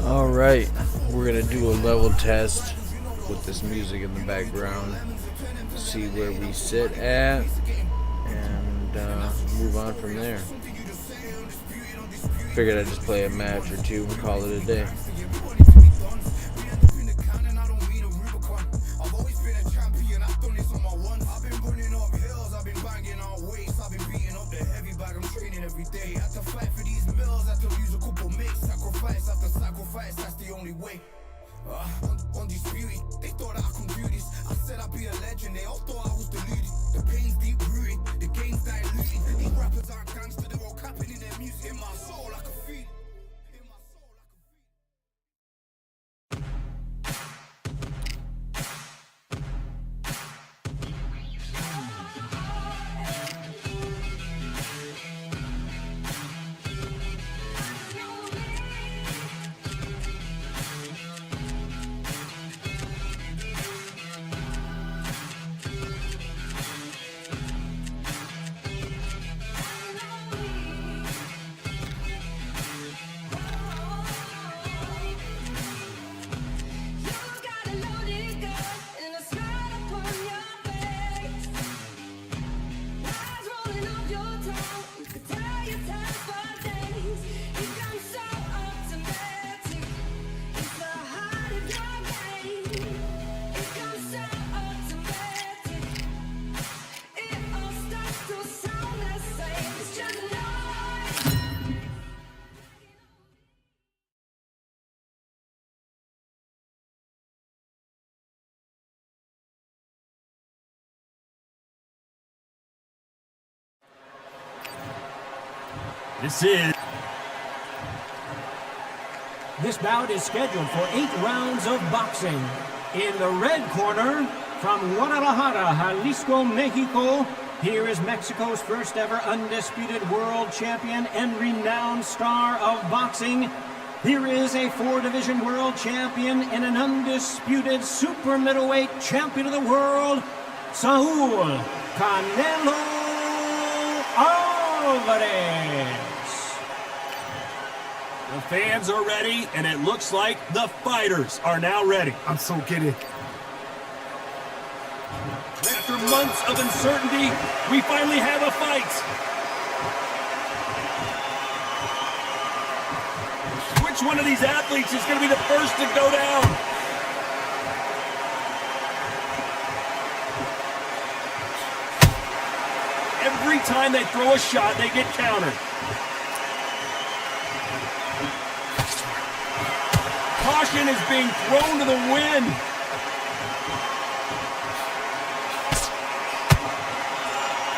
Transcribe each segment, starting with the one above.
Alright, we're gonna do a level test with this music in the background, see where we sit at, and move on from there. Figured I'd just play a match or two and call it a day. That's the only way. Undisputed, they thought I could do this. I said I'd be a legend, they all thought I was deluded. The pain's deep rooted, the game's diluted. These rappers aren't gangster, they're all capping in their music. In my soul, I can feel it. This bout is scheduled for 8 rounds of boxing. In the red corner, from Guadalajara, Jalisco, Mexico, here is Mexico's first ever undisputed world champion and renowned star of boxing. Here is a 4-division world champion and an undisputed super middleweight champion of the world, Saul Canelo Alvarez. The fans are ready, and it looks like the fighters are now ready. I'm so giddy. After months of uncertainty, we finally have a fight. Which one of these athletes is going to be the first to go down? Every time they throw a shot, they get countered. Caution is being thrown to the wind.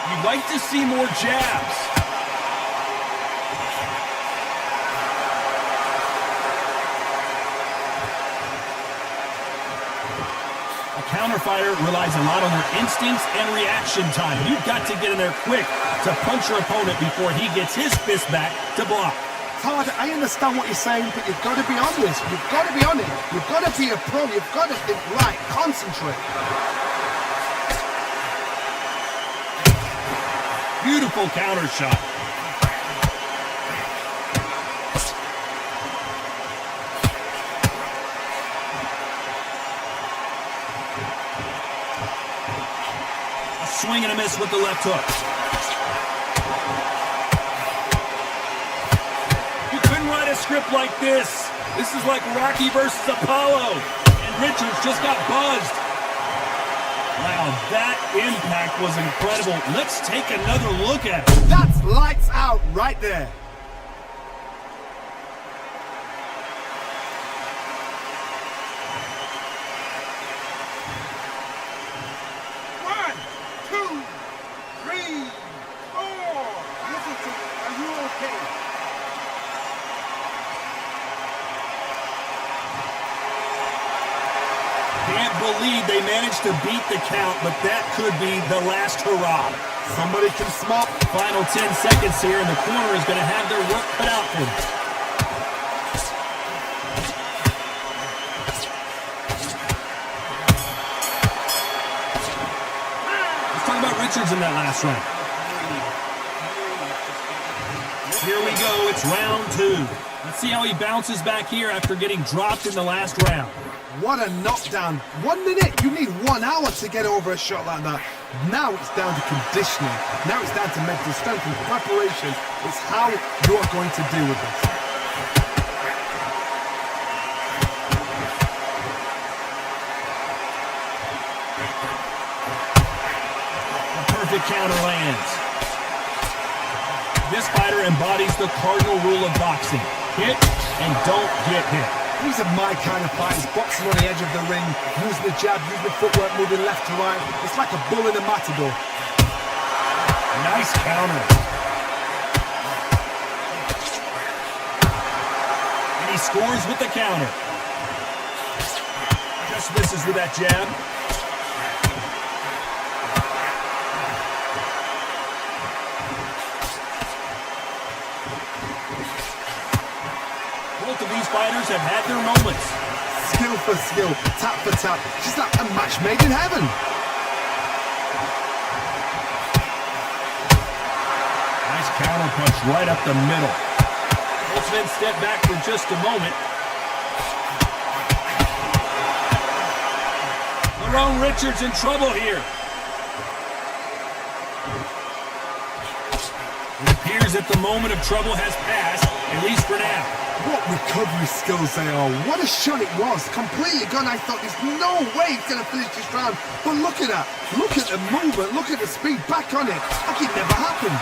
You'd like to see more jabs. A counterfighter relies a lot on their instincts and reaction time. You've got to get in there quick to punch your opponent before he gets his fist back to block. Todd, I understand what you're saying, but you've got to be honest. You've got to be on it. You've got to be a pro. You've got to think right. Concentrate. Beautiful counter shot. A swing and a miss with the left hook. A script like this. This is like Rocky versus Apollo. And Richards just got buzzed. Wow, that impact was incredible. Let's take another look at it. That's lights out right there. One, two, three, four. Listen to me. Are you okay? Can't believe they managed to beat the count, but that could be the last hurrah. Somebody can smell. Final 10 seconds here, and the corner is going to have their work cut out for them. Let's talk about Richards in that last round. Here we go. It's round 2. Let's see how he bounces back here after getting dropped in the last round. What a knockdown. 1 minute, you need 1 hour to get over a shot like that. Now it's down to conditioning. Now it's down to mental strength and preparation. It's how you are going to deal with this. A perfect counter lands. This fighter embodies the cardinal rule of boxing. Hit and don't get hit. These are my kind of fighters, boxing on the edge of the ring, using the jab, using the footwork, moving left to right. It's like a bull in a matador. Nice counter. And he scores with the counter. Just misses with that jab. Both of these fighters have had their moments. Skill for skill, tap for tap. She's like a match made in heaven. Nice counter punch right up the middle. Both men step back for just a moment. Lerone Richards in trouble here. It appears that the moment of trouble has passed, at least for now. What recovery skills they are. What a shot it was. Completely gone. I thought there's no way he's going to finish this round. But look at that. Look at the movement. Look at the speed. Back on it. Like it never happened.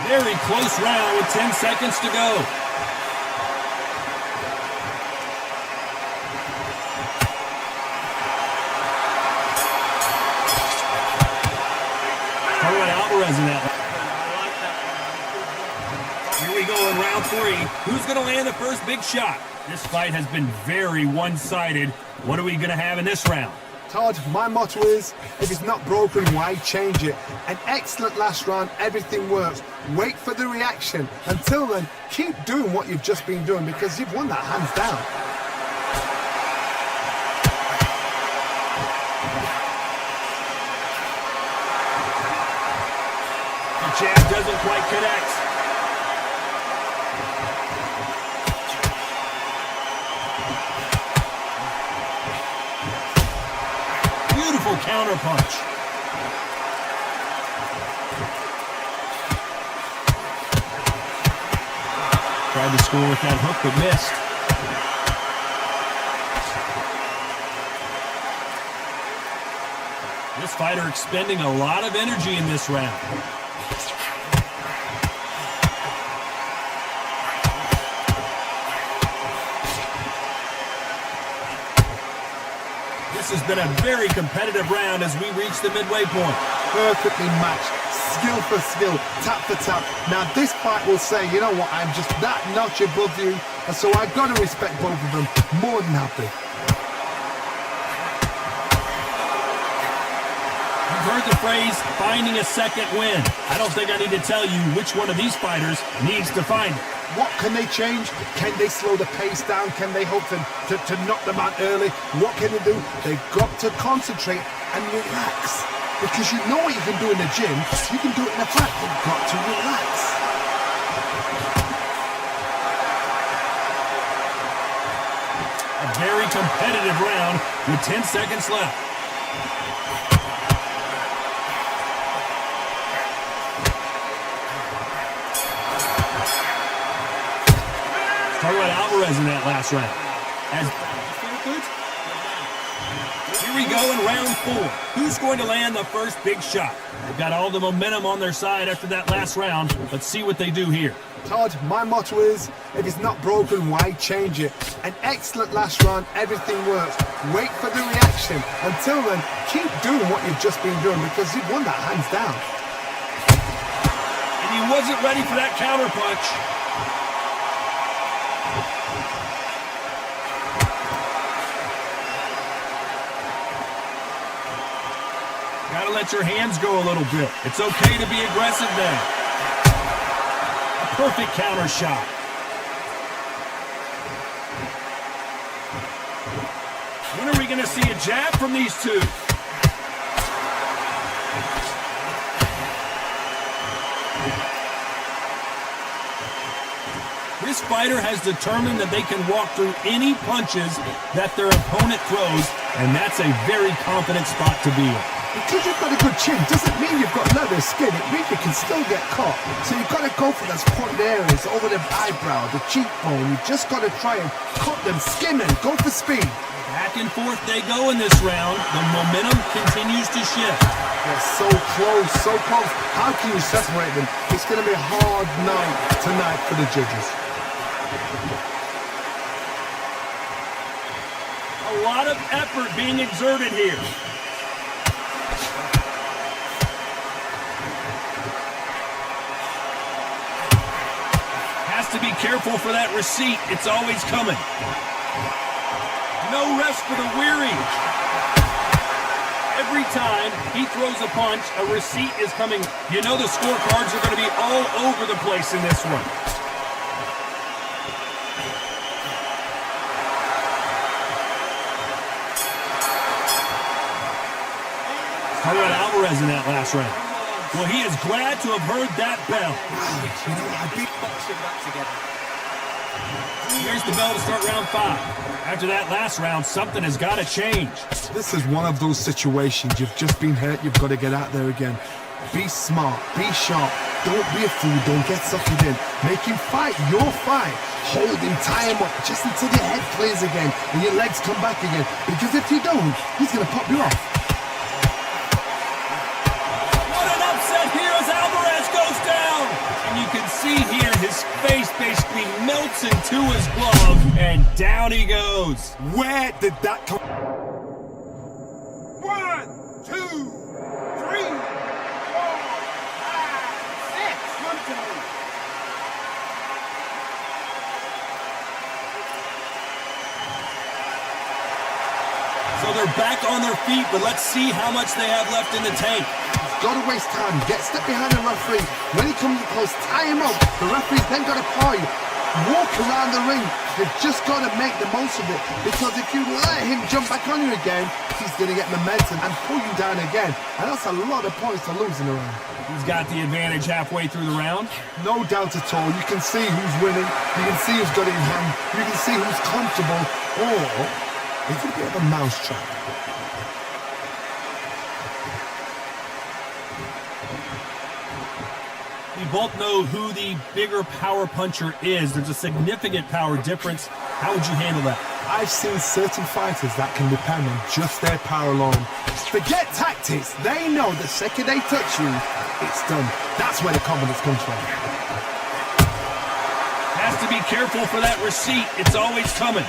Very close round with 10 seconds to go. In that. Here we go in round 3. Who's going to land the first big shot? This fight has been very one-sided. What are we going to have in this round? Todd, my motto is, if it's not broken, why change it? An excellent last round, everything works. Wait for the reaction. Until then, keep doing what you've just been doing because you've won that hands down. Jab doesn't quite connect. Beautiful counter punch. Tried to score with that hook but missed. This fighter expending a lot of energy in this round. This has been a very competitive round as we reach the midway point. Perfectly matched, skill for skill, tap for tap. Now this fight will say, you know what, I'm just that notch above you, and so I've got to respect both of them. More than happy. You've heard the phrase, finding a second win. I don't think I need to tell you which one of these fighters needs to find it. What can they change? Can they slow the pace down? Can they hope to knock them out early? What can they do? They've got to concentrate and relax. Because you know what you can do in the gym, you can do it in a fight. You've got to relax. A very competitive round with 10 seconds left. Talk about Alvarez in that last round. Here we go in round 4. Who's going to land the first big shot? They've got all the momentum on their side after that last round. Let's see what they do here. Todd, my motto is, if it's not broken, why change it? An excellent last round, everything works. Wait for the reaction. Until then, keep doing what you've just been doing because you've won that hands down. And he wasn't ready for that counter punch. Gotta let your hands go a little bit. It's okay to be aggressive then. A perfect counter shot. When are we gonna see a jab from these two? This fighter has determined that they can walk through any punches that their opponent throws, and that's a very confident spot to be in. Because you've got a good chin doesn't mean you've got leather skin. It means you can still get caught. So you've got to go for those pointed areas over the eyebrow, the cheekbone. You've just got to try and cut them, skim them, go for speed. Back and forth they go in this round. The momentum continues to shift. They're so close, so close. How can you separate them? It's going to be a hard night tonight for the judges. A lot of effort being exerted here. Has to be careful for that receipt. It's always coming. No rest for the weary. Every time he throws a punch, a receipt is coming. You know the scorecards are going to be all over the place in this one. How about Alvarez in that last round? Well, he is glad to have heard that bell. You know, I beat Boxing back together. Here's the bell to start round 5. After that last round, something has got to change. This is one of those situations. You've just been hurt. You've got to get out there again. Be smart. Be sharp. Don't be a fool. Don't get sucked in. Make him fight your fight. Hold him, tie him up just until your head clears again and your legs come back again. Because if you don't, he's going to pop you off. What an upset here as Alvarez goes down. And you can see here his face basically melts into his glove, and down he goes. Where did that come? 1, 2, 3, 4, 5, 6. Good to me. So they're back on their feet, but let's see how much they have left in the tank. Got to waste time. Get step behind the referee. When he comes close, tie him up. The referee's then got to point. Walk around the ring. You've just got to make the most of it. Because if you let him jump back on you again, he's going to get momentum and pull you down again. And that's a lot of points to lose in a round. He's got the advantage halfway through the round. No doubt at all. You can see who's winning. You can see who's got it in hand. You can see who's comfortable. Or it's a bit of a mousetrap. We both know who the bigger power puncher is. There's a significant power difference. How would you handle that? I've seen certain fighters that can depend on just their power alone. Forget tactics. They know the second they touch you, it's done. That's where the confidence comes from. Has to be careful for that receipt. It's always coming.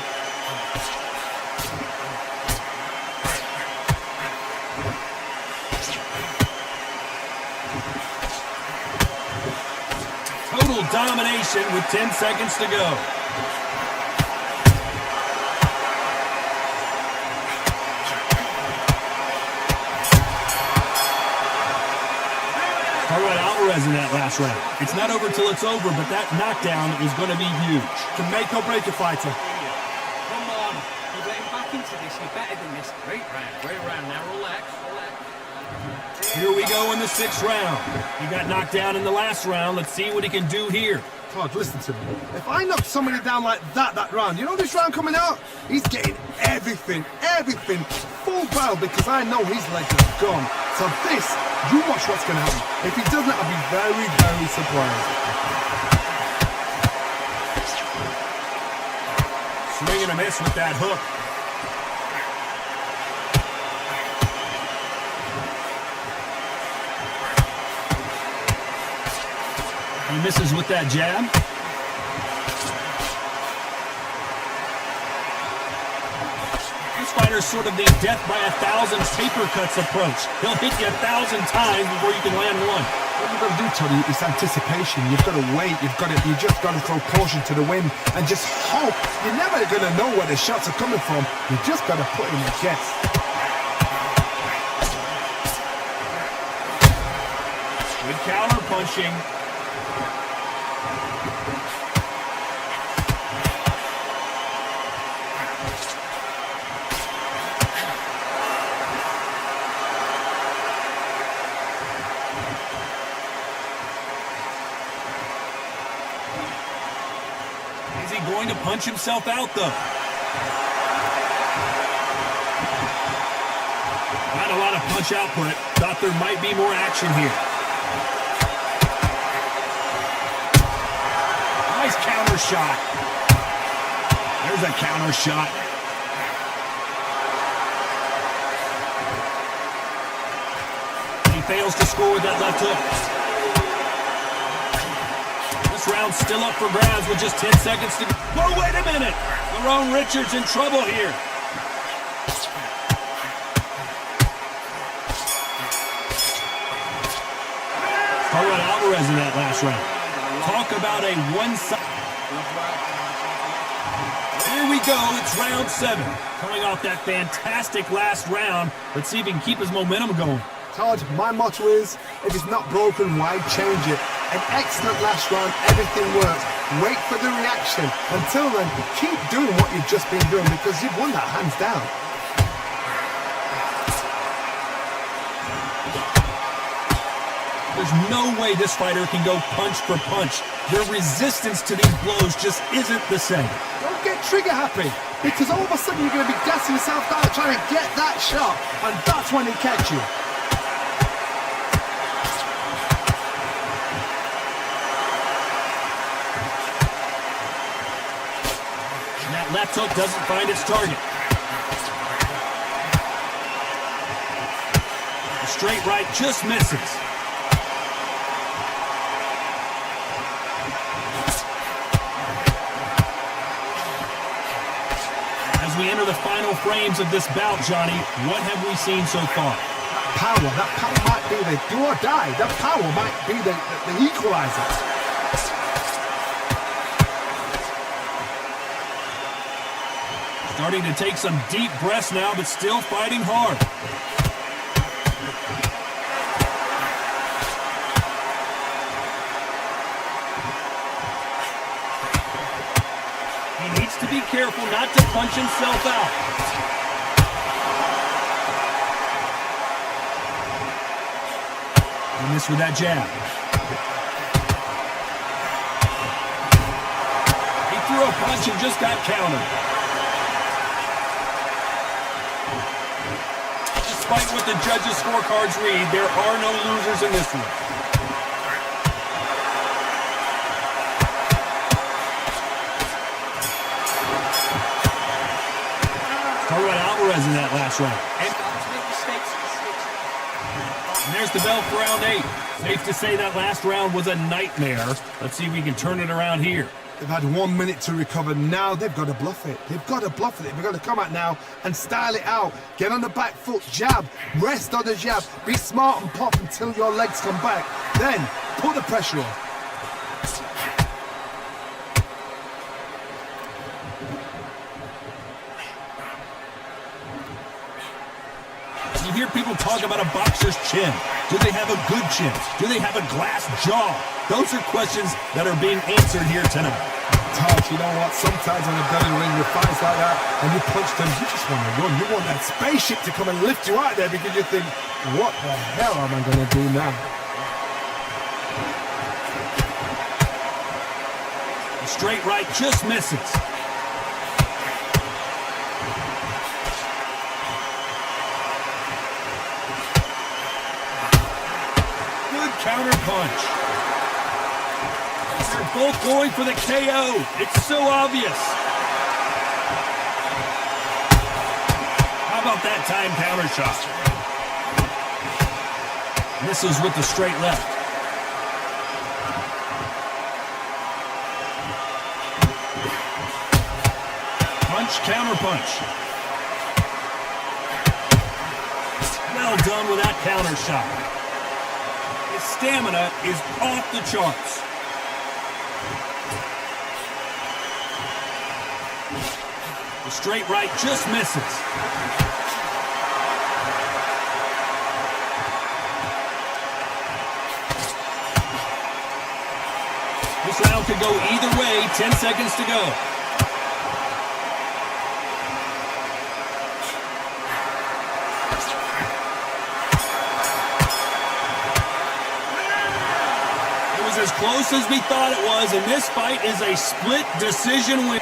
Total domination with 10 seconds to go. All right, Alvarez in that last round. It's not over till it's over, but that knockdown is going to be huge. Can make or break a fighter. Come on. You're getting back into this. You're better than this. Great round. Great round. Now relax. Relax. Here we go in the 6th round. He got knocked down in the last round. Let's see what he can do here. Todd, listen to me. If I knock somebody down like that round, you know this round coming out? He's getting everything, full barrel because I know his legs are gone. So this, you watch what's going to happen. If he doesn't, I'll be very, very surprised. Swing and a miss with that hook. He misses with that jab. This fighter's sort of the death by 1,000 paper cuts approach. He'll hit you 1,000 times before you can land one. What you've got to do, Tony, is anticipation. You've got to wait. You just got to throw caution to the wind and just hope. You're never going to know where the shots are coming from. You just got to put in the guess. Good counter punching. going to punch himself out, though? Not a lot of punch output. Thought there might be more action here. Nice counter shot. There's a counter shot. He fails to score with that left hook. This round's still up for grabs with just 10 seconds to go. Whoa, wait a minute! Lerone Richards in trouble here. Lerone Alvarez in that last round. Talk about a one-side. Here we go, it's round 7. Coming off that fantastic last round. Let's see if he can keep his momentum going. Todd, my motto is, if it's not broken, why change it? An excellent last round, everything works. Wait for the reaction. Until then, keep doing what you've just been doing because you've won that hands down. There's no way this fighter can go punch for punch. Their resistance to these blows just isn't the same. Don't get trigger happy because all of a sudden you're going to be gassing yourself out trying to get that shot and that's when he catch you. And that left hook doesn't find its target. The straight right just misses. As we enter the final frames of this bout, Johnny, what have we seen so far? That power might be the do or die. That power might be the equalizer. Starting to take some deep breaths now, but still fighting hard. He needs to be careful not to punch himself out. And this with that jab. He threw a punch and just got countered. Despite what the judges' scorecards read, there are no losers in this one. Alvarez in that last round. And there's the bell for round 8. Safe to say that last round was a nightmare. Let's see if we can turn it around here. They've had 1 minute to recover. Now they've got to bluff it. They've got to bluff it. They've got to come out now and style it out. Get on the back foot, jab, rest on the jab. Be smart and pop until your legs come back. Then put the pressure on. You hear people talk about a boxer's chin. Do they have a good chin? Do they have a glass jaw? Those are questions that are being answered here tonight. Todd, you know what? Sometimes on a dirty ring with fights like that, and you punch them, you just want to run. You want that spaceship to come and lift you out there because you think, what the hell am I going to do now? The straight right just misses. Counter punch. They're both going for the KO. It's so obvious. How about that time counter shot? Misses with the straight left. Punch, counter punch. Well done with that counter shot. Stamina is off the charts. The straight right just misses. This round could go either way. 10 seconds to go. as close as we thought it was, and this fight is a split decision win.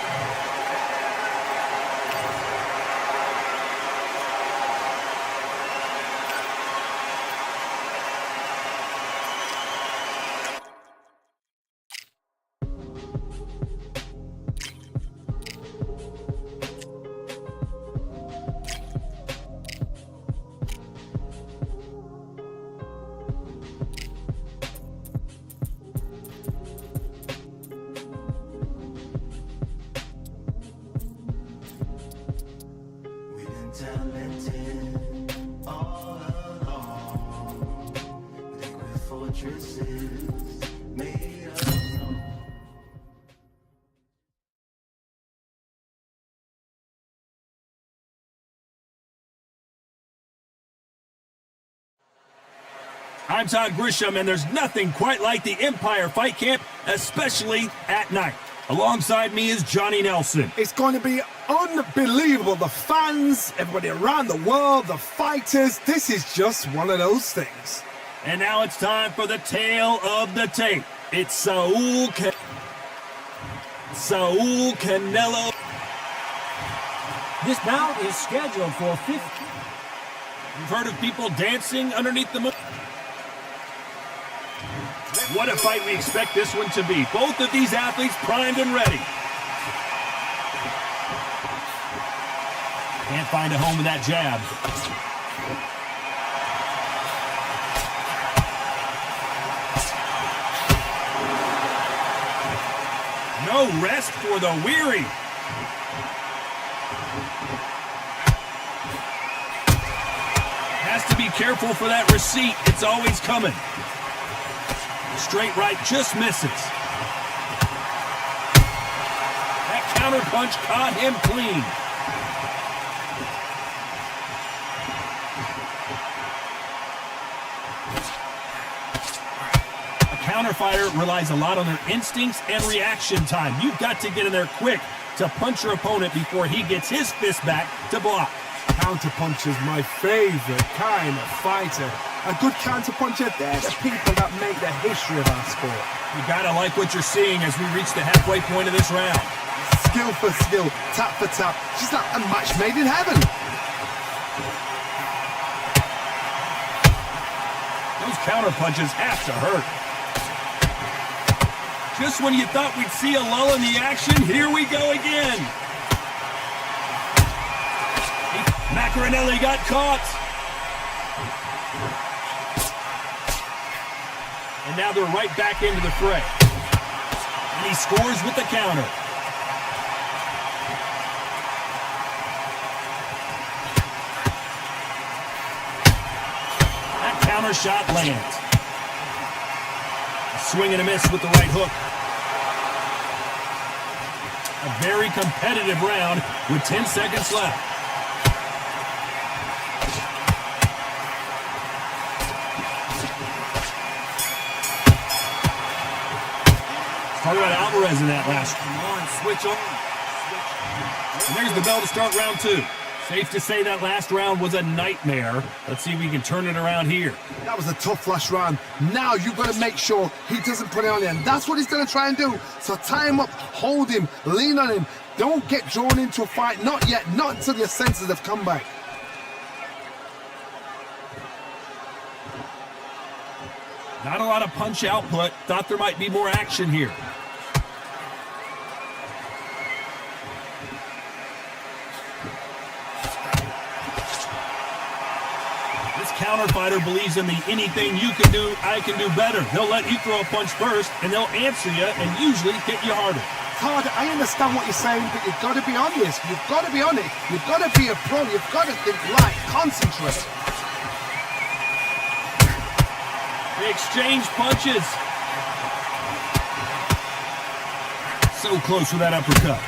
I'm Todd Grisham, and there's nothing quite like the Empire Fight Camp, especially at night. Alongside me is Johnny Nelson. It's going to be unbelievable. The fans, everybody around the world, the fighters. This is just one of those things. And now it's time for the tale of the tape. It's Saul Canelo. This bout is scheduled for 50. You've heard of people dancing underneath the moon? What a fight we expect this one to be. Both of these athletes primed and ready. Can't find a home with that jab. No rest for the weary. Has to be careful for that receipt. It's always coming. Straight right just misses. That counter punch caught him clean. A counter fighter relies a lot on their instincts and reaction time. You've got to get in there quick to punch your opponent before he gets his fist back to block. Counter puncher's my favorite kind of fighter. A good counter puncher, they're the people that make the history of our sport. You gotta like what you're seeing as we reach the halfway point of this round. Skill for skill, tap for tap. She's like a match made in heaven. Those counter punches have to hurt. Just when you thought we'd see a lull in the action, here we go again. Macaronelli got caught. And now they're right back into the fray. And he scores with the counter. That counter shot lands. A swing and a miss with the right hook. A very competitive round with 10 seconds left. Talk about Alvarez in that last. Come on, switch on. And there's the bell to start round two. Safe to say that last round was a nightmare. Let's see if we can turn it around here. That was a tough last round. Now you've got to make sure he doesn't put it on you. And that's what he's going to try and do. So tie him up, hold him, lean on him. Don't get drawn into a fight. Not yet. Not until your senses have come back. Not a lot of punch output. Thought there might be more action here. This counter fighter believes in the anything you can do, I can do better. They'll let you throw a punch first, and they'll answer you and usually hit you harder. Todd, I understand what you're saying, but you've got to be honest. You've got to be on it. You've got to be a pro. You've got to think light, concentrate. They exchange punches. So close with that uppercut.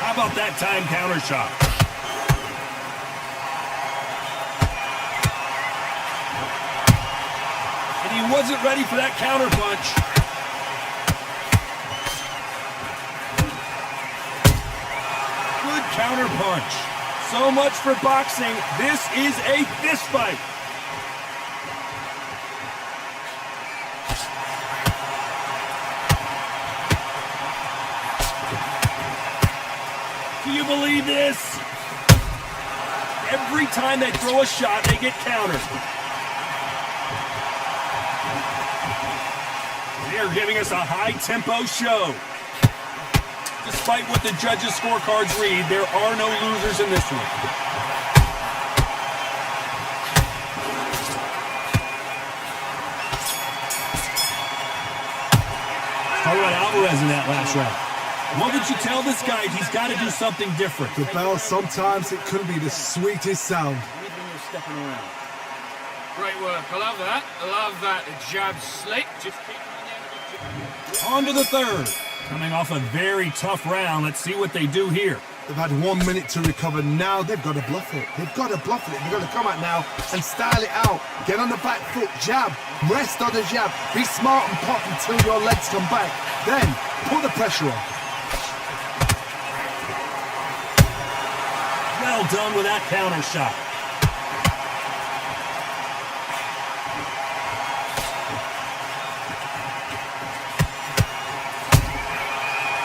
How about that time counter shot? And he wasn't ready for that counter punch. Good counter punch. So much for boxing. This is a fist fight. Do you believe this? Every time they throw a shot, they get countered. They're giving us a high-tempo show. Despite what the judges' scorecards read, there are no losers in this one. How about Alvarez in that last round? What would you tell this guy? He's got to do something different. The bell, sometimes it can be the sweetest sound. Great work. I love that. I love that. The jab slick. Just keep on to the third. Coming off a very tough round. Let's see what they do here. They've had 1 minute to recover. Now they've got to bluff it. They've got to bluff it. They've got to come out now and style it out. Get on the back foot, jab, rest on the jab. Be smart and pop until your legs come back. Then put the pressure on. Well done with that counter shot.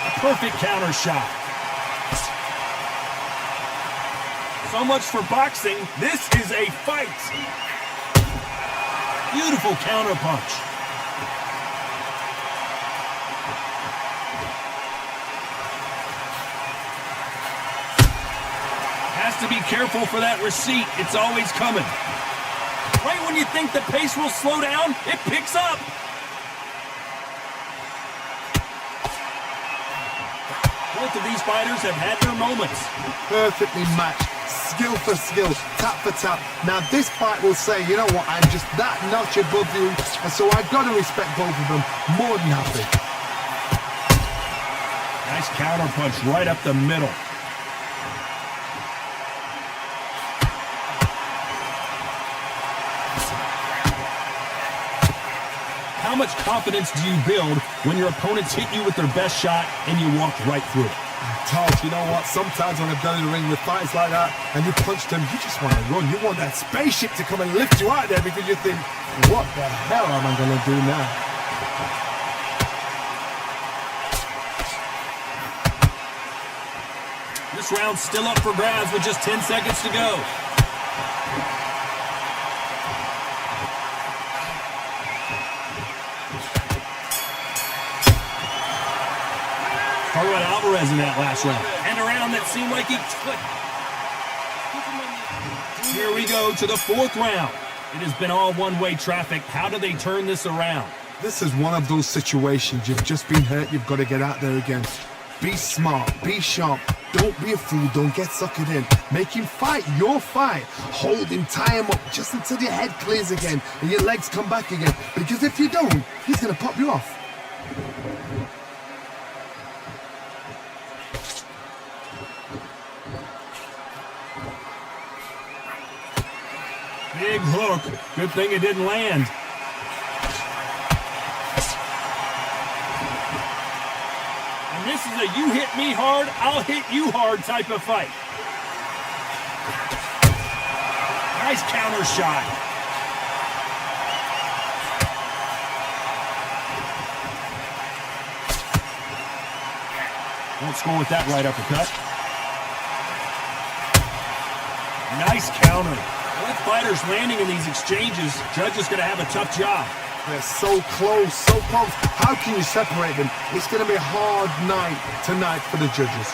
A perfect counter shot. So much for boxing. This is a fight. Beautiful counter punch. Has to be careful for that receipt. It's always coming. Right when you think the pace will slow down, it picks up. Both of these fighters have had their moments. Perfectly matched. Skill for skill, tap for tap. Now this fight will say, you know what, I'm just that notch above you, and so I've got to respect both of them more than happy. Nice counter punch right up the middle. How much confidence do you build when your opponents hit you with their best shot and you walk right through it? Todd, you know what? Sometimes when I've done in the ring with fights like that and you punch them, you just want to run. You want that spaceship to come and lift you out there because you think, what the hell am I going to do now? This round's still up for grabs with just 10 seconds to go. How about Alvarez in that last round? And a round that seemed like he clicked. Here we go to the fourth round. It has been all one-way traffic. How do they turn this around? This is one of those situations. You've just been hurt. You've got to get out there again. Be smart. Be sharp. Don't be a fool. Don't get suckered in. Make him fight your fight. Hold him. Tie him up just until your head clears again and your legs come back again. Because if you don't, he's going to pop you off. Big hook. Good thing it didn't land. And this is a you hit me hard, I'll hit you hard type of fight. Nice counter shot. Won't score with that right uppercut. Nice counter. Both fighters landing in these exchanges. Judge is going to have a tough job. They're so close, so close. How can you separate them? It's going to be a hard night tonight for the judges.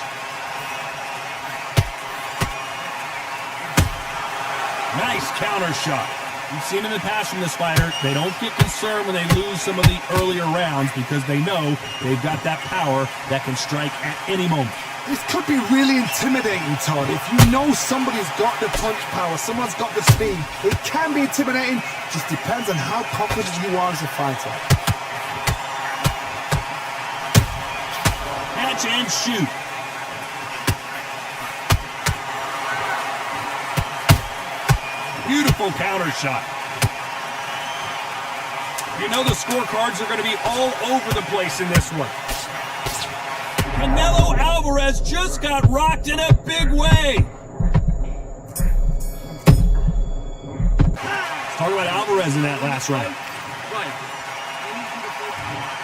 Nice counter shot. We've seen in the past from this fighter, they don't get concerned when they lose some of the earlier rounds because they know they've got that power that can strike at any moment. This could be really intimidating, Todd. If you know somebody's got the punch power, someone's got the speed, it can be intimidating. Just depends on how confident you are as a fighter. Catch and shoot. Beautiful counter shot. You know the scorecards are going to be all over the place in this one. Canelo Alvarez just got rocked in a big way. about Alvarez in that last round.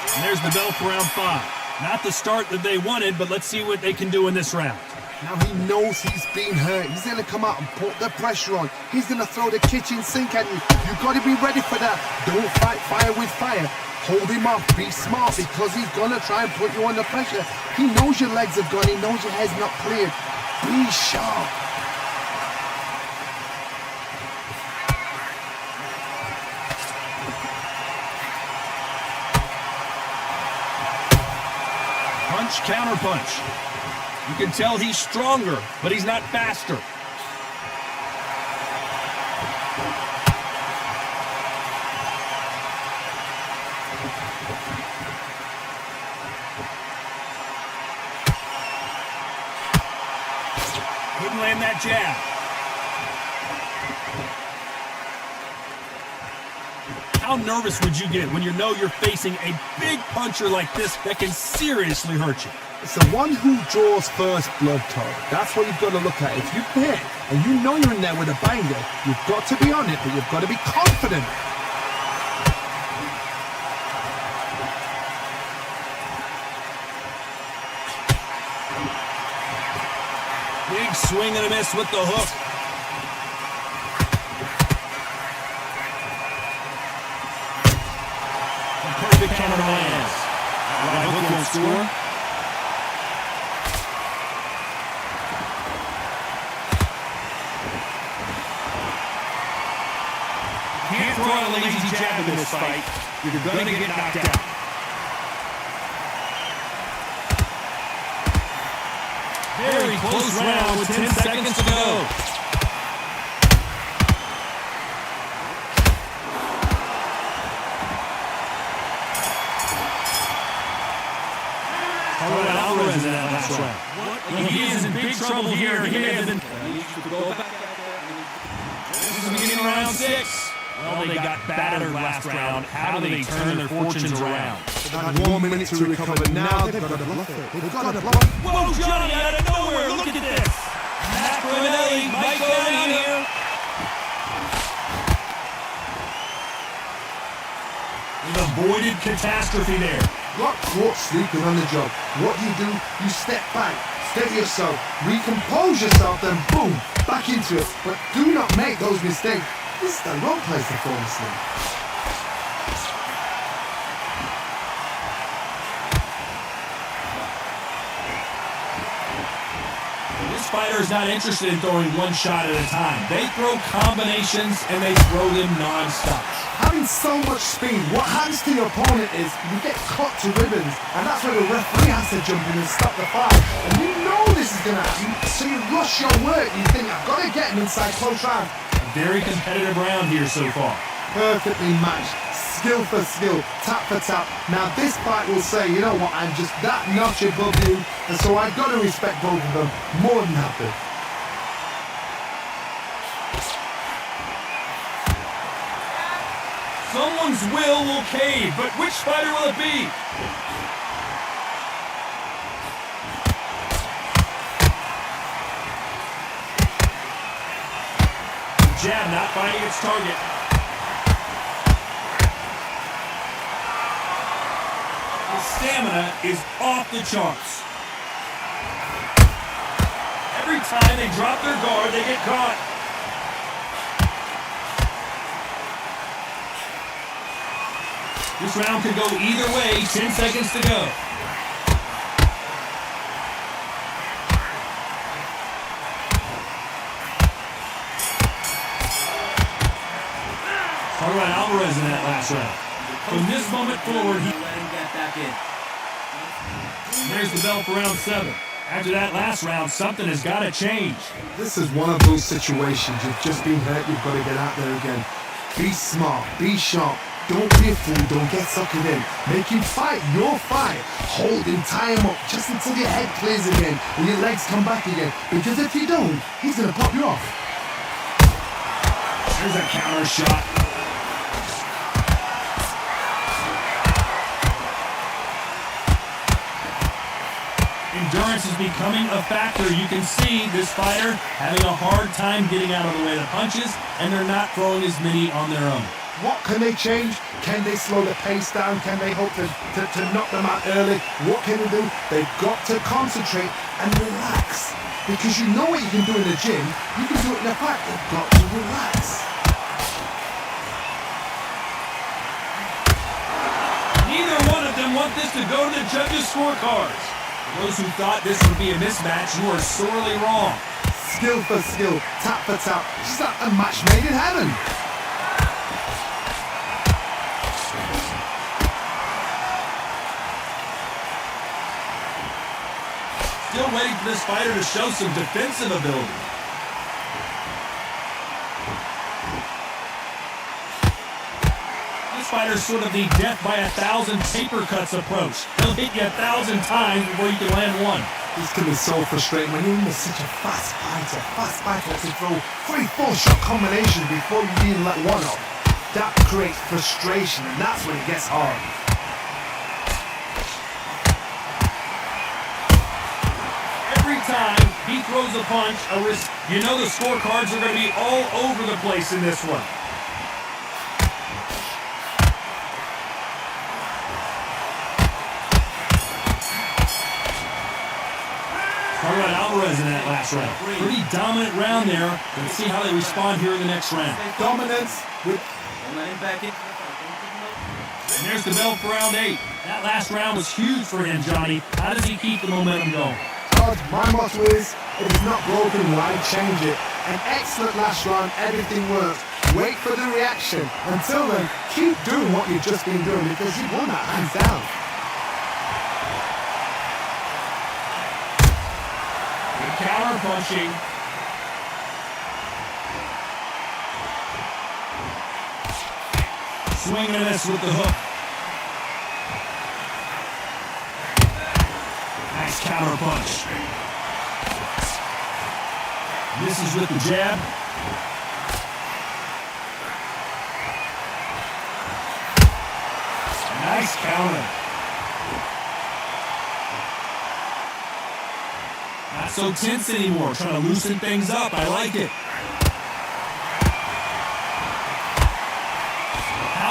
And there's the bell for round 5. Not the start that they wanted, but let's see what they can do in this round. Now he knows he's been hurt. He's going to come out and put the pressure on. He's going to throw the kitchen sink at you. You've got to be ready for that. Don't fight fire with fire. Hold him off. Be smart because he's going to try and put you under pressure. He knows your legs have gone. He knows your head's not cleared. Be sharp. Punch, counter punch. You can tell he's stronger, but he's not faster. Couldn't land that jab. How nervous would you get when you know you're facing a big puncher like this that can seriously hurt you? It's the one who draws first blood, Todd. That's what you've got to look at. If you hit and you know you're in there with a banger, you've got to be on it, but you've got to be confident. Big swing and a miss with the hook. Perfect counter lands. Right hook won't score. Can't throw out a lazy jab in this fight. You're going to get knocked out. Very close round with 10 seconds to go. Alvarez in that last round. He is in big trouble here. He may have been. This is the beginning of round 6. Well, they got battered last round. How do they turn their fortunes around? Had 1 minute to recover. Now they've got to bluff it. They've got to bluff. Whoa, Johnny, out of nowhere. Look at this. Macronelli might go down here. An avoided catastrophe there. Got caught sleeping on the job. What do? You step back, steady yourself, recompose yourself, then boom, back into it. But do not make those mistakes. This is the wrong place to fall asleep. This fighter is not interested in throwing one shot at a time. They throw combinations and they throw them non-stop. Having so much speed, what happens to your opponent is you get cut to ribbons, and that's where the referee has to jump in and stop the fight. And you know this is going to happen, so you rush your work. You think, I've got to get him inside close round. A very competitive round here so far. Perfectly matched, skill for skill, tap for tap. Now this fight will say, you know what, I'm just that notch above you, and so I've got to respect both of them more than happy. Someone's will cave, but which fighter will it be? Jab not finding its target. The stamina is off the charts. Every time they drop their guard, they get caught. This round could go either way. 10 seconds to go. All right, Alvarez in that last round. From this moment forward, he let him get back in. There's the bell for round 7. After that last round, something has got to change. This is one of those situations. You've just been hurt. You've got to get out there again. Be smart. Be sharp. Don't be a fool, don't get suckered in. Make him fight your fight. Hold him, tie him up, just until your head clears again and your legs come back again. Because if you don't, he's going to pop you off. There's a counter shot. Endurance is becoming a factor. You can see this fighter having a hard time getting out of the way of the punches, and they're not throwing as many on their own. What can they change? Can they slow the pace down? Can they hope to knock them out early? What can they do? They've got to concentrate and relax. Because you know what you can do in the gym, you can do it in the fight. They've got to relax. Neither one of them want this to go to the judges' scorecards. For those who thought this would be a mismatch, you are sorely wrong. Skill for skill, tap for tap. It's like a match made in heaven. Still waiting for this fighter to show some defensive ability. This fighter's sort of the death by 1,000 paper cuts approach. He'll hit you 1,000 times before you can land one. This can be so frustrating when you're in such a fast fighter to throw 3-4 shot combinations before you even let one off. That creates frustration, and that's when it gets hard. Every time he throws a punch, you know the scorecards are going to be all over the place in this one. Talk about Alvarez in that last round. Pretty dominant round there. Let's see how they respond here in the next round. Dominance with... And there's the bell for round 8. That last round was huge for him, Johnny. How does he keep the momentum going? My motto is, if it's not broken, why change it? An excellent last round, everything works. Wait for the reaction. Until then, keep doing what you've just been doing because you've won that hands down. Good counter punching. Swing and a miss with the hook. Nice counter punch. Misses with the jab. Nice counter. Not so tense anymore. Trying to loosen things up. I like it.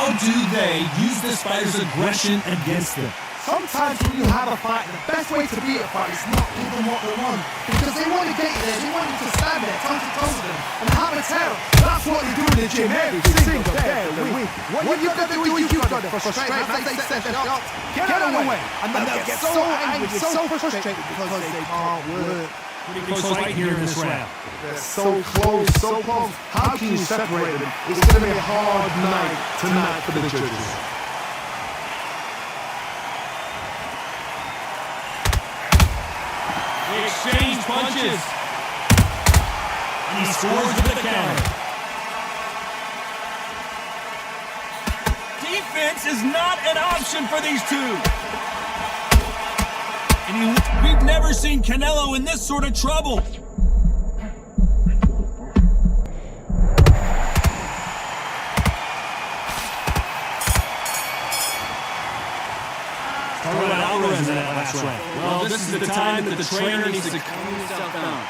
How do they use this fighter's aggression against them? Sometimes when you have a fight, the best way to beat a fight is not give them what they want. Because they want to get you there, they want you to stand there, toe to toe with them, and have a terror. That's what you do in the gym every single day of the week. What you've got to do is you've got to frustrate them as they set their shots. Get out of the way. And they'll get so angry, so frustrated because they can't work. Pretty close fight here in this round. They're so close, so close. How can you separate them? It's going to be a hard night tonight for the judges. They exchange punches. And he scores with the counter. Defense is not an option for these two. And we've never seen Canelo in this sort of trouble. Talk about Alvarez in that last round. Well, this is the time that the trainer needs to calm himself down.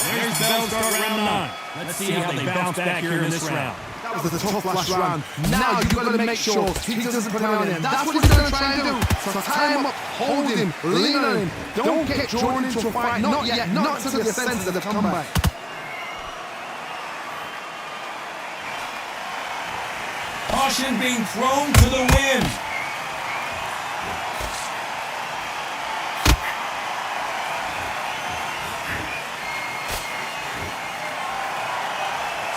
There's Bell start round 9. Let's see how they bounce back here in this round. That was a tough last round. Now you've got to make sure he doesn't put it on him. That's what he's going to try and do. So tie him up, hold him, lean on him. Don't get drawn into a fight. Not yet. Not until your senses have come back. Caution being thrown to the wind.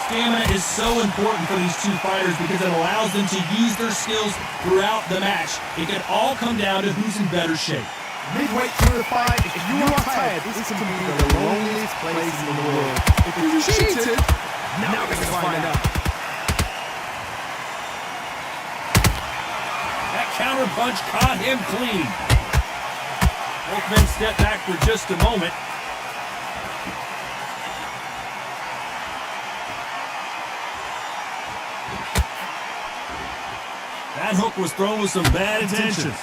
Stamina is so important for these two fighters because it allows them to use their skills throughout the match. It can all come down to who's in better shape. Midway through the fight, if you are tired, this can be the loneliest place in the world. If you cheated, now we're going to find out. That counter punch caught him clean. Both men step back for just a moment. That hook was thrown with some bad intentions.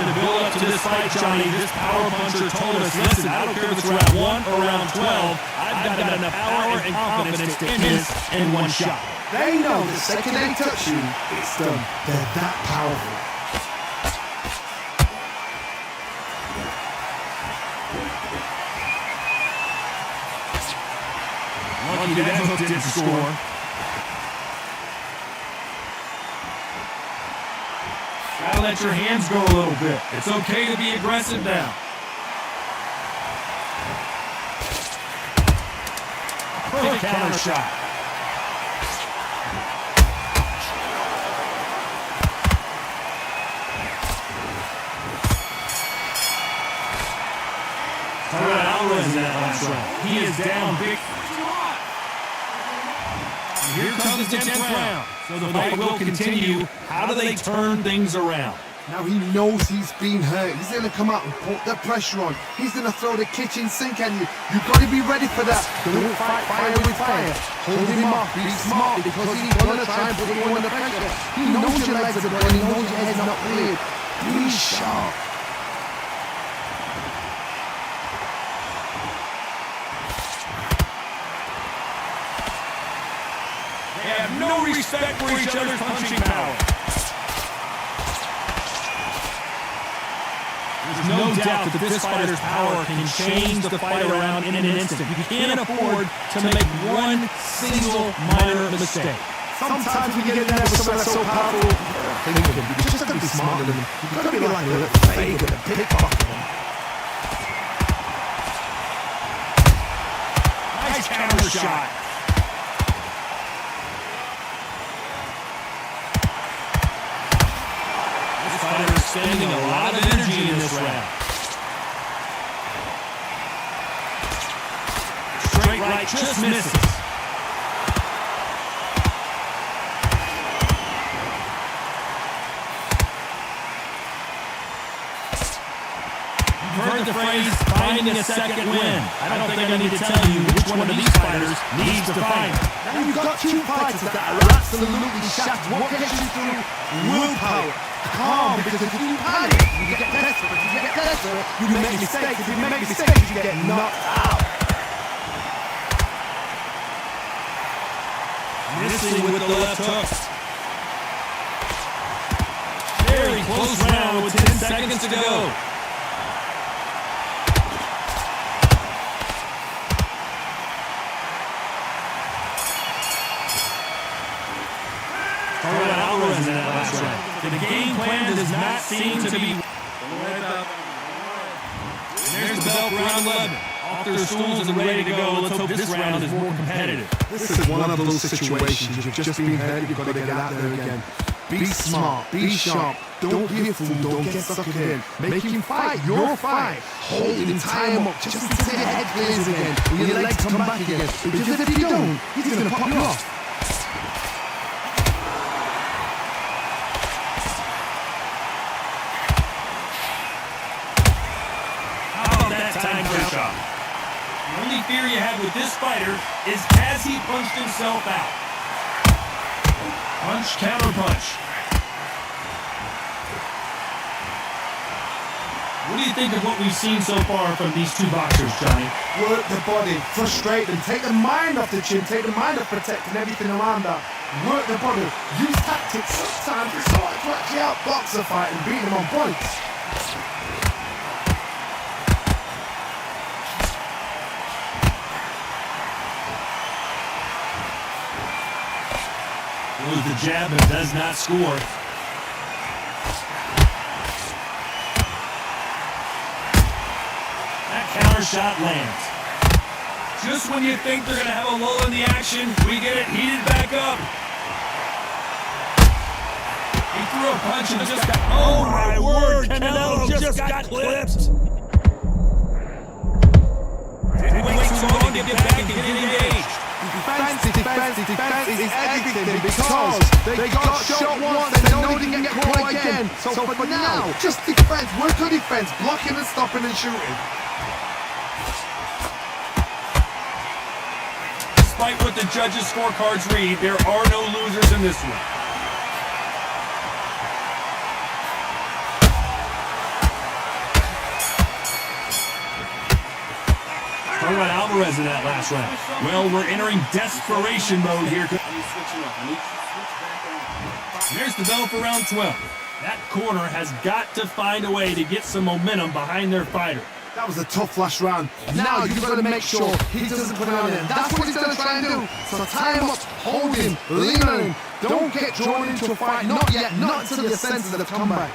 the build-up to this fight, Johnny, this power puncher told us, listen, I don't care if it's round 1 or round 12, I've got enough power and confidence to end this in one shot. They know the second they touch you, it's done. They're that powerful. Lucky that hook didn't score. Gotta let your hands go a little bit. It's okay to be aggressive now. Perfect counter shot. Alvarez in that last round. He is down big. Here comes the 10th round. So the fight will continue. How do they turn things around? Now he knows he's been hurt. He's going to come out and put the pressure on. He's going to throw the kitchen sink at you. You've got to be ready for that. Don't fight fire with fire. Hold him off. Be smart because he's going to try and put you under pressure. He knows your legs are gone. He knows your head's not cleared. Be sharp. They have no respect for each other's punching power. There's no doubt that this fighter's power can change the fight around in an instant. You can't afford to make one single minor mistake. Sometimes we get there with someone that's so powerful. Think of him. You just got to be smarter than him. You've got to be like a little fake and a pickpocket. Nice counter shot. Fighter spending a lot of energy in this round. Straight right just misses. You've heard the phrase, finding a second win. I don't think I need to tell you which one of these fighters needs to find. Now you've got two fighters that are absolutely shattered. What gets you through? Willpower. Calm, because if you panic, you get desperate. If you get desperate, you make mistakes. If you make mistakes, you get knocked out. Missing with the left hooks. Very close round with 10 seconds to go. Alvarez in that last round. The game plan does not seem to be. There's the bell for round 11. Off their stools and ready to go. Let's hope this round is more competitive. This is one of those situations. You've just been hurt. You've got to get out there again. Be smart. Be sharp. Don't be a fool. Don't get suckered in. Make him fight your fight. Hold him, tie him up just until your head clears again and your legs come back again. Because if you don't, he's going to pop you off. The only fear you have with this fighter is has he punched himself out? Punch, counter punch. What do you think of what we've seen so far from these two boxers, Johnny? Work the body, frustrate them, take the mind off the chin, take the mind off protecting everything around that. Work the body, use tactics sometimes to sort of actually outbox a fight and beat them on points. Throws the jab and does not score. That counter shot lands. Just when you think they're going to have a lull in the action, we get it heated back up. He threw a punch and just got... Oh my word, Canelo just got clipped. Didn't wait too long to get back and get engaged. Defense is everything because they got shot once and they know they can get caught again. So for now, just defense, work on defense, blocking and stopping and shooting. Despite what the judges' scorecards read, there are no losers in this one. Talking about Alvarez in that last round. Well, we're entering desperation mode here. There's the bell for round 12. That corner has got to find a way to get some momentum behind their fighter. That was a tough last round. Now you've got to make sure he doesn't put it on him. That's what he's going to try and do. So tie him up, hold him, lean on him. Don't get drawn into a fight. Not yet. Not until your senses have come back.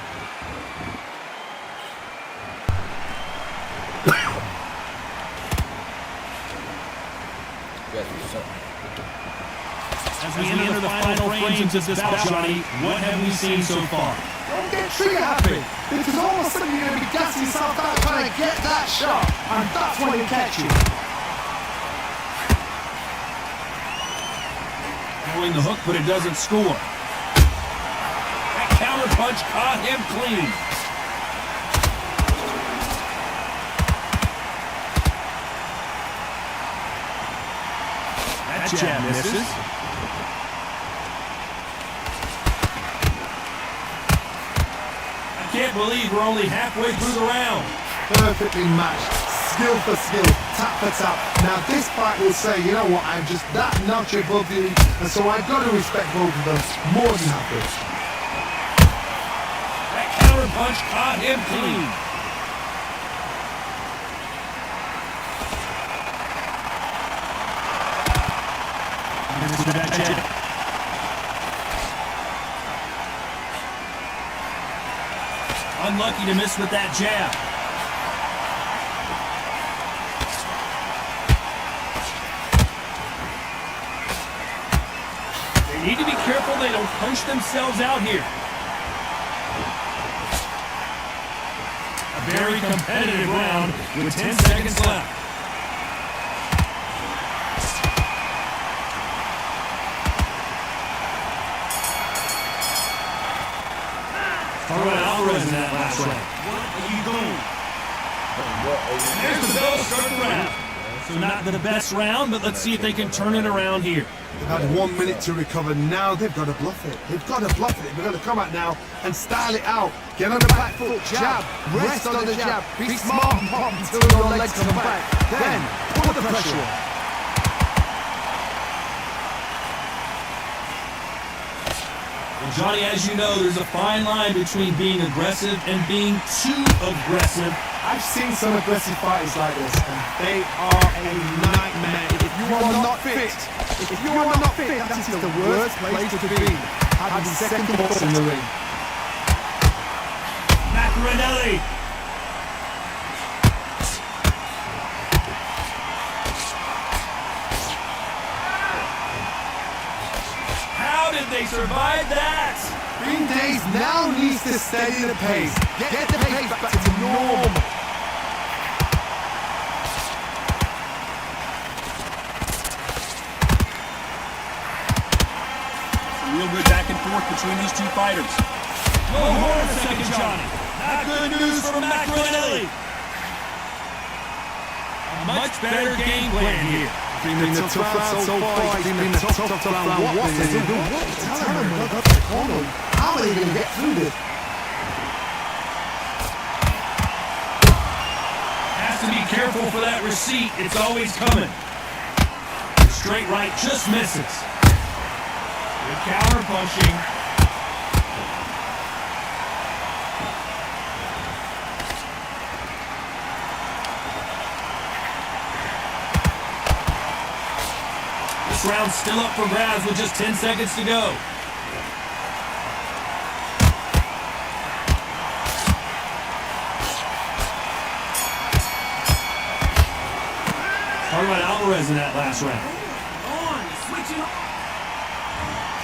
As we enter the final frames of this bout, Johnny, what have we seen so far? Don't get trigger happy, because all of a sudden you're going to be gassing yourself out trying to get that shot, and that's when you catch you. Throwing the hook, but it doesn't score. That counter punch caught him clean. That jab misses. I can't believe we're only halfway through the round. Perfectly matched, skill for skill, tap for tap. Now this fight will say, you know what, I'm just that notch above you, and so I've got to respect both of them more than happy. That counter punch caught him clean. That jab. Unlucky to miss with that jab. They need to be careful they don't punch themselves out here. A very competitive round with 10 seconds left. Talking about Alvarez in that last round. What are you doing? There's the bell to start the round. So not the best round, but let's see if they can turn it around here. They've had 1 minute to recover. Now they've got to bluff it. They've got to bluff it. They've got to come out now and style it out. Get on the back foot, jab, rest on the jab. Be smart and pop until your legs come back. Then put the pressure on. Well, Johnny, as you know, there's a fine line between being aggressive and being too aggressive. I've seen some aggressive fighters like this, and they are a nightmare. If you are not fit, that is the worst place to be. Having second thoughts in the ring. Macaronelli. How did they survive that? Green Days now needs to steady the pace. Get the pace back to normal. Real good back and forth between these two fighters. Hold on a second, Johnny. Not good news from Macaronelli. A much better game plan here. Been a tough round so far. It's been a tough round. What they do? Tell them what up the corner. How are they going to get through this? Has to be careful for that receipt. It's always coming. Straight right just misses. Good counter punching. This round's still up for grabs with just 10 seconds to go. Talking about Alvarez in that last round.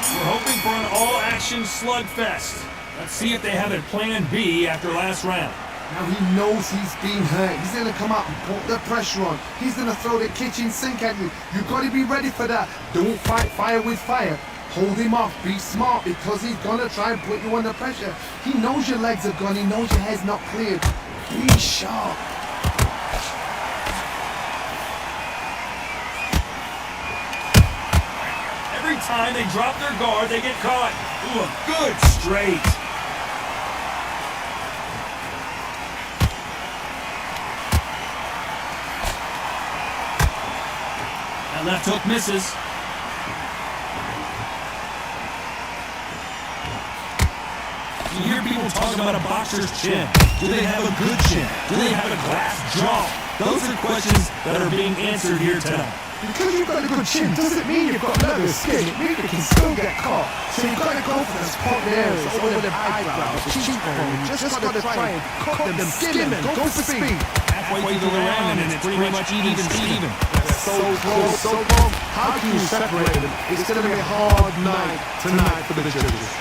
We're hoping for an all-action slugfest. Let's see if they have a plan B after last round. Now he knows he's been hurt. He's going to come out and put the pressure on. He's going to throw the kitchen sink at you. You've got to be ready for that. Don't fight fire with fire. Hold him off. Be smart, because he's going to try and put you under pressure. He knows your legs are gone. He knows your head's not cleared. Be sharp. Every time they drop their guard, they get caught. Ooh, a good straight. left hook misses. You hear people talk about a boxer's chin. Do they have a good chin? Do they have a glass jaw? Those are questions that are being answered here tonight. Because you've got a good chin doesn't mean you've got leather skin. It means you can still get caught. So you've got to go for the spot areas, over the eyebrows, the cheekbone. You just got to try and cut them, skim them, go for speed. Halfway through the round and it's pretty much even Steven. So close, so close. How can you separate them? It's going to be a hard night tonight for the judges.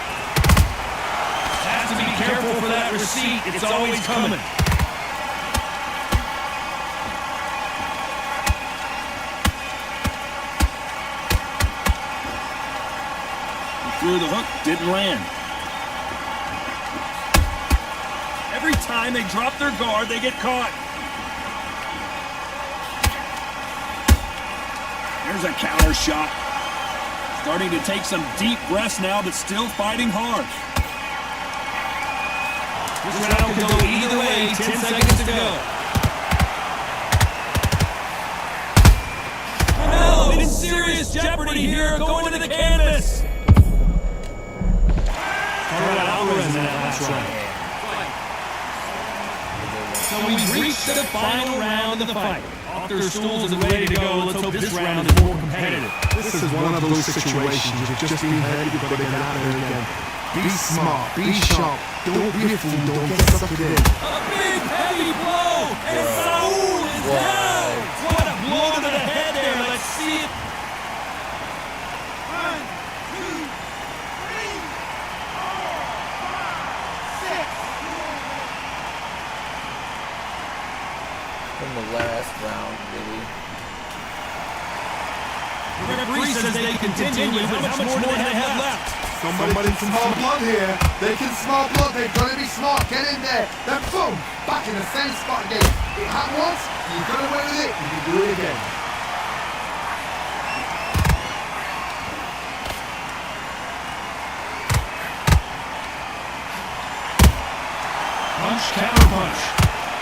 Have to be careful for that receipt. It's always coming. Through the hook, didn't land. Every time they drop their guard, they get caught. There's a counter shot. Starting to take some deep breaths now, but still fighting hard. This round can go either way, 10 seconds to go. Canelo in serious jeopardy here, going to the canvas. So we've reached the final round of the fight. Off their stools and ready to go. Let's hope this round is more competitive. This is one of those situations you've just been hurt, you've got to get out there again. Be smart, be sharp, don't be a fool, don't get sucked in. A big heavy blow, and Saul is down. What a blow to the head there. Let's see it. In the last round, Billy. The referee says they can continue. How much more do they have left? Somebody can smell blood here. They can smell blood. They've got to be smart. Get in there. Then boom, back in the same spot again. It happened once. You got away with it. You can do it again. Punch, counter punch.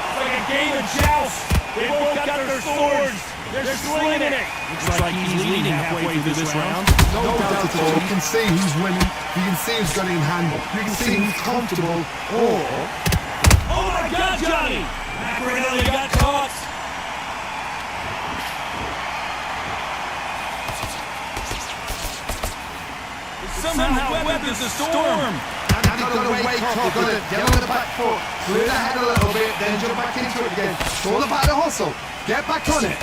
It's like a game of joust. They both got their swords. They're slinging it. Looks like he's leading halfway through this round. No doubt at all. You can see who's winning. You can see who's got it in hand. You can see who's comfortable. Or... Oh my God, Johnny! Macarelli got caught. Somehow weathers the storm. You've got to wake up. You've got to get on the back foot, clear the head a little bit, then jump back into it again. Show the back to hustle. Get back on it.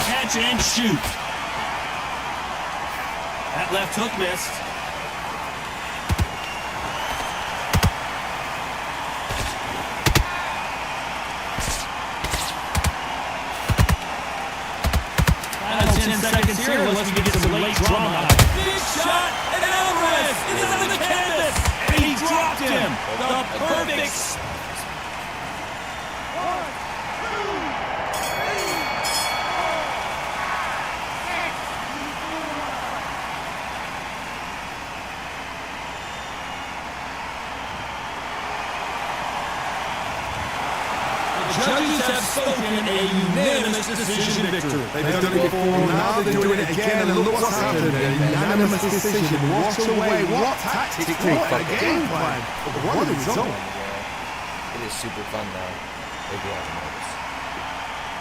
Catch and shoot. That left hook missed. Final 10 seconds here unless we get some late drama. Big shot, and Alvarez is on the canvas, and he dropped him. The perfect. Judges have spoken a unanimous decision victory. They've done it before, now they're doing it again, and look what's happened. A unanimous decision. What a way, what tactics, what a game plan. What a result. It is super fun now, if you haven't noticed.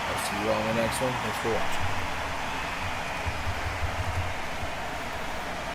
I'll see you all in the next one. Thanks for watching.